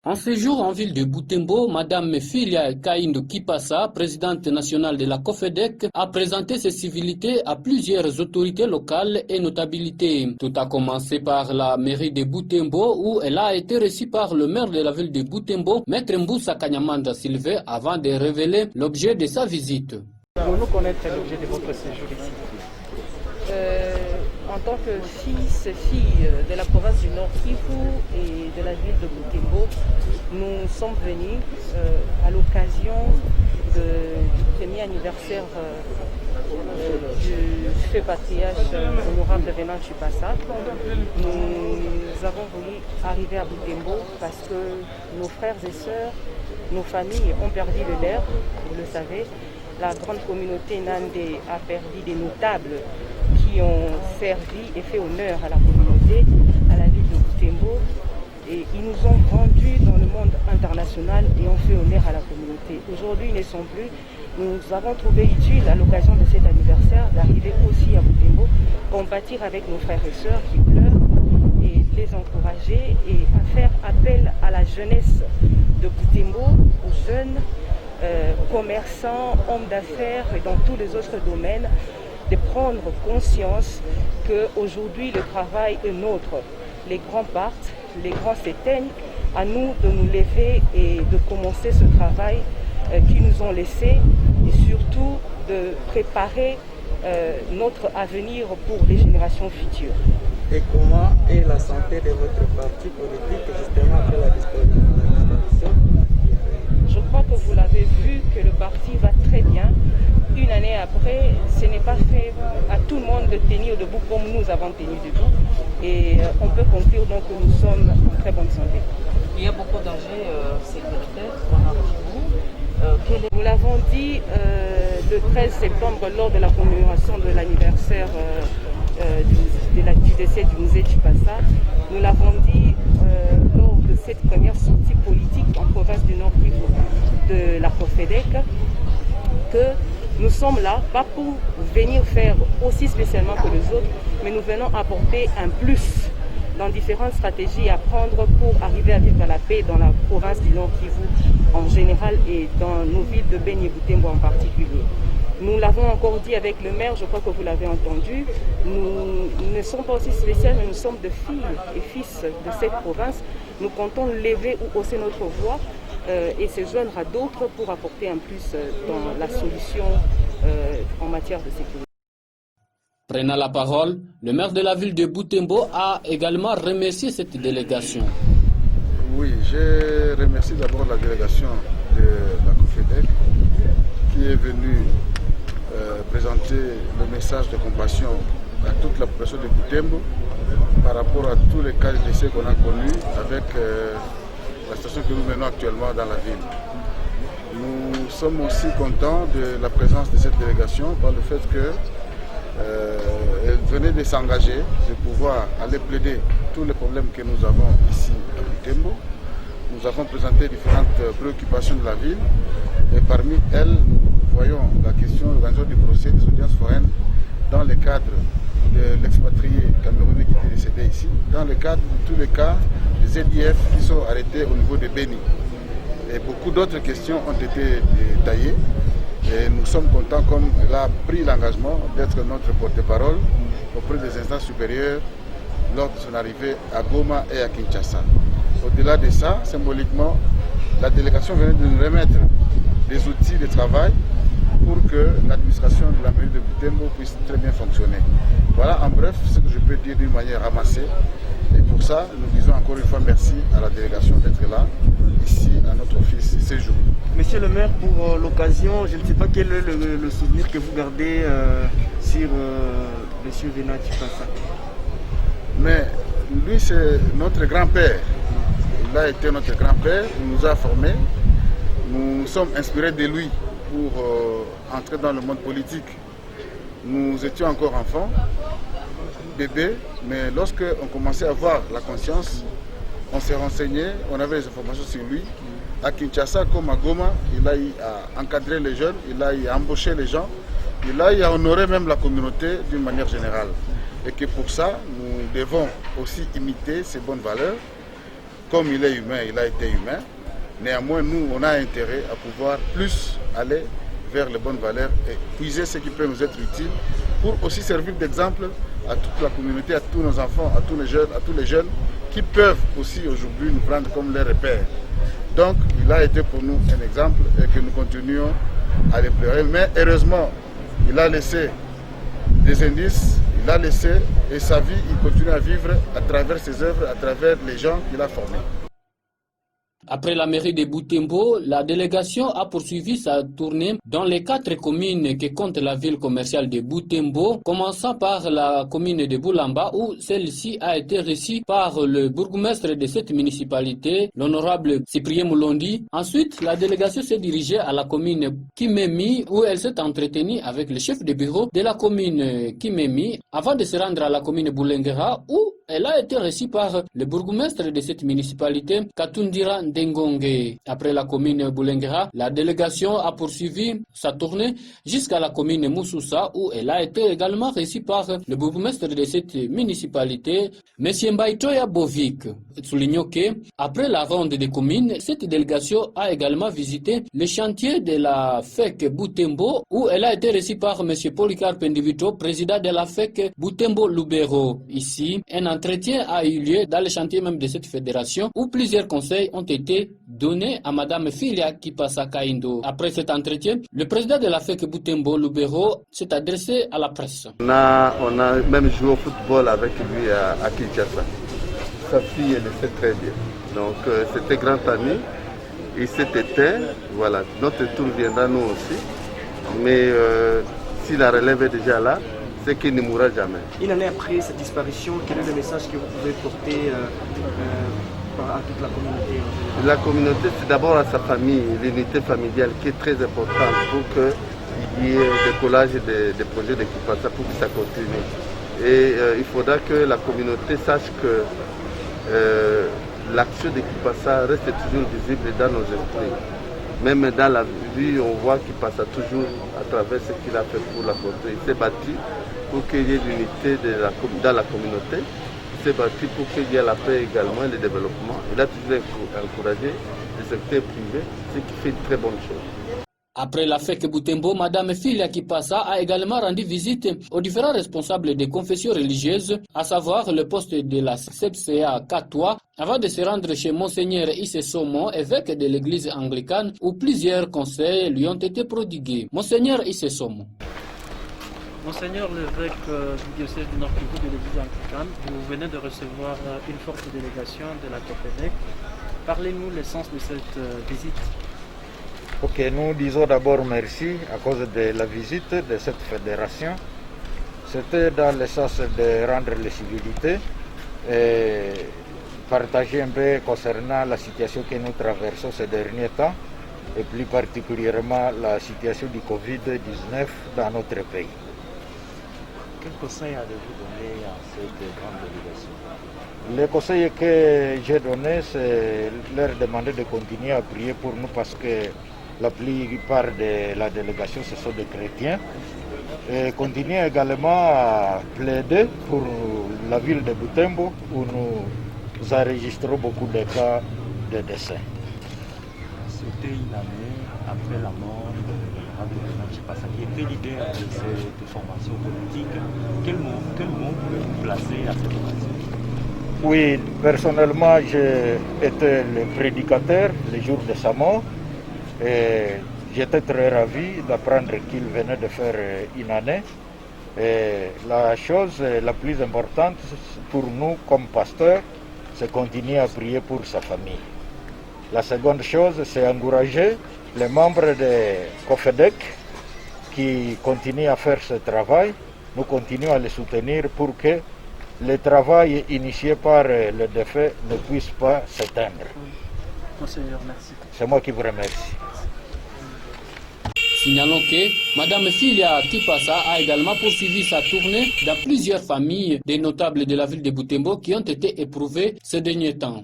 En séjour en ville de Butembo, Madame Filia Kaindo Kipasa, présidente nationale de la COFEDEC, a présenté ses civilités à plusieurs autorités locales et notabilités. Tout a commencé par la mairie de Butembo où elle a été reçue par le maire de la ville de Butembo, Maître Mboussa Kanyamanda Sylvain, avant de révéler l'objet de sa visite. Pouvons-nous connaître l'objet de votre séjour ici? En tant que fille de la province du Nord Kivu et de la ville de Butembo, nous sommes venus à l'occasion du premier anniversaire du feu patriarche honorable Venant Chipasa. Nous avons voulu arriver à Butembo parce que nos frères et sœurs, nos familles ont perdu le leur, vous le savez. La grande communauté Nandé a perdu des notables qui ont servi et fait honneur à la communauté, à la ville de Butembo. Et ils nous ont vendus dans le monde international et ont fait honneur à la communauté. Aujourd'hui, ils ne sont plus. Nous avons trouvé utile, à l'occasion de cet anniversaire, d'arriver aussi à Butembo, compatir avec nos frères et sœurs qui pleurent et les encourager et à faire appel à la jeunesse de Butembo, aux jeunes commerçants, hommes d'affaires et dans tous les autres domaines, de prendre conscience qu'aujourd'hui le travail est nôtre. Les grands partent, les grands s'éteignent, à nous de nous lever et de commencer ce travail qu'ils nous ont laissé et surtout de préparer notre avenir pour les générations futures. Et comment est la santé de votre parti politique justement après la disparition? Je crois que vous l'avez vu que le parti va très bien. Une année après, ce n'est pas fait à tout le monde de tenir debout comme nous avons tenu debout. Et on peut conclure donc que nous sommes en très bonne santé. Il y a beaucoup d'enjeux sécuritaires en Nord-Kivu. Nous l'avons dit le 13 septembre lors de la commémoration de l'anniversaire du décès du musée Chipasa. Nous l'avons dit lors de cette première sortie politique en province du Nord Kivu de la COFEDEC que nous sommes là, pas pour venir faire aussi spécialement que les autres, mais nous venons apporter un plus dans différentes stratégies à prendre pour arriver à vivre la paix dans la province du Nord Kivu en général et dans nos villes de Beni et Butembo en particulier. Nous l'avons encore dit avec le maire, je crois que vous l'avez entendu, nous ne sommes pas aussi spéciaux, mais nous sommes de filles et fils de cette province. Nous comptons lever ou hausser notre voix et se joindre à d'autres pour apporter un plus dans la solution en matière de sécurité. Prenant la parole, le maire de la ville de Butembo a également remercié cette délégation. Oui, je remercie d'abord la délégation de la COFEDEC qui est venue présenter le message de compassion à toute la population de Butembo par rapport à tous les cas de décès qu'on a connus avec la situation que nous menons actuellement dans la ville. Nous sommes aussi contents de la présence de cette délégation par le fait qu'elle venait de s'engager, de pouvoir aller plaider tous les problèmes que nous avons ici à Butembo. Nous avons présenté différentes préoccupations de la ville et parmi elles, nous voyons la question de l'organisation du procès des audiences foraines dans le cadre de l'expatrié camerounais qui était décédé ici, dans le cadre de tous les cas des ZIF qui sont arrêtés au niveau de Beni. Et beaucoup d'autres questions ont été détaillées et nous sommes contents comme elle a pris l'engagement d'être notre porte-parole auprès des instances supérieures lors de son arrivée à Goma et à Kinshasa. Au-delà de ça, symboliquement, la délégation venait de nous remettre des outils de travail pour que l'administration de la mairie de Butembo puisse très bien fonctionner. Voilà en bref ce que je peux dire d'une manière ramassée. Et pour ça, nous disons encore une fois merci à la délégation d'être là, ici, à notre office séjour. Monsieur le maire, pour l'occasion, je ne sais pas quel est le souvenir que vous gardez sur M. Venant Chipasa. Mais lui, c'est notre grand-père. Il a été notre grand-père, il nous a formés. Nous sommes inspirés de lui pour entrer dans le monde politique. Nous étions encore enfants, bébés, mais lorsque on commençait à avoir la conscience, on s'est renseigné, on avait des informations sur lui. À Kinshasa comme à Goma, il a eu à encadrer les jeunes, il a eu à embaucher les gens, il a eu à honorer même la communauté d'une manière générale. Et que pour ça, nous devons aussi imiter ces bonnes valeurs comme il est humain, il a été humain. Néanmoins, nous, on a intérêt à pouvoir plus aller vers les bonnes valeurs et puiser ce qui peut nous être utile pour aussi servir d'exemple à toute la communauté, à tous nos enfants, à tous les jeunes qui peuvent aussi aujourd'hui nous prendre comme les repères. Donc, il a été pour nous un exemple et que nous continuons à les pleurer. Mais heureusement, il a laissé des indices, il a laissé et sa vie, il continue à vivre à travers ses œuvres, à travers les gens qu'il a formés. Après la mairie de Butembo, la délégation a poursuivi sa tournée dans les 4 communes que compte la ville commerciale de Butembo, commençant par la commune de Boulamba où celle-ci a été reçue par le bourgmestre de cette municipalité, l'honorable Cyprien Moulondi. Ensuite, la délégation s'est dirigée à la commune Kimemi où elle s'est entretenue avec le chef de bureau de la commune Kimemi avant de se rendre à la commune Boulengera où elle a été reçue par le bourgmestre de cette municipalité, Katundira Ndengonge. Après la commune Boulengera, la délégation a poursuivi sa tournée jusqu'à la commune Moussoussa où elle a été également reçue par le bourgmestre de cette municipalité, M. Mbaitoya Bovik. Soulignons que, après la ronde des communes, cette délégation a également visité le chantier de la FEC Butembo où elle a été reçue par M. Polycarpe Ndivito, président de la FEC Butembo Lubero. Ici, un entretien a eu lieu dans le chantier même de cette fédération où plusieurs conseils ont été donnés à Mme Filia Kipasa Kaindo. Après cet entretien, le président de la FEC Butembo Lubero s'est adressé à la presse. On a même joué au football avec lui à Kinshasa. Sa fille, elle le fait très bien. Donc c'était grand ami. Il s'est éteint. Voilà, notre tour viendra nous aussi. Mais si la relève est déjà là, c'est qu'il ne mourra jamais. Une année après cette disparition, quel est le message que vous pouvez porter à toute la communauté? La communauté, c'est d'abord à sa famille, l'unité familiale qui est très importante pour qu'il y ait des collages et des projets de Kipasa pour que ça continue. Et il faudra que la communauté sache que l'action de Kipasa reste toujours visible dans nos esprits. Même dans la vie, on voit qu'il passe toujours à travers ce qu'il a fait pour la communauté. Il s'est battu pour qu'il y ait l'unité dans la communauté. Il s'est battu pour qu'il y ait la paix également et le développement. Il a toujours encouragé le secteur privé, ce qui fait une très bonne chose. Après la FEC Butembo, Mme Filia Kipasa a également rendu visite aux différents responsables des confessions religieuses, à savoir le poste de la CEPCA Katoa, avant de se rendre chez Monseigneur Issé Somo, évêque de l'église anglicane, où plusieurs conseils lui ont été prodigués. Monseigneur Issé Somo. Monseigneur l'évêque du diocèse du Nord-Kivu de l'église anglicane, vous venez de recevoir une forte délégation de la COFEDEC. Parlez-nous l'essence de cette visite. Ok, nous disons d'abord merci à cause de la visite de cette fédération. C'était dans le sens de rendre les civilités et partager un peu concernant la situation que nous traversons ces derniers temps et plus particulièrement la situation du Covid-19 dans notre pays. Quel conseil avez-vous donné à cette grande délégation? Le conseil que j'ai donné, c'est leur demander de continuer à prier pour nous parce que la plupart de la délégation, ce sont des chrétiens. Et continuer également à plaider pour la ville de Butembo où nous enregistrons beaucoup de cas de décès. C'était une année après la mort de l'honorable Venant Kipasa, qui était leader de cette formation politique. Quel mot pouvez-vous placer à cette occasion? Oui, personnellement, j'ai été le prédicateur le jour de sa mort. Et j'étais très ravi d'apprendre qu'il venait de faire une année. Et la chose la plus importante pour nous comme pasteurs, c'est continuer à prier pour sa famille. La seconde chose, c'est encourager les membres de COFEDEC qui continuent à faire ce travail. Nous continuons à les soutenir pour que le travail initié par le défunt ne puisse pas s'éteindre. Monseigneur, merci. C'est moi qui vous remercie. Signalons que Mme Filia Kipasa a également poursuivi sa tournée dans plusieurs familles des notables de la ville de Butembo qui ont été éprouvées ces derniers temps.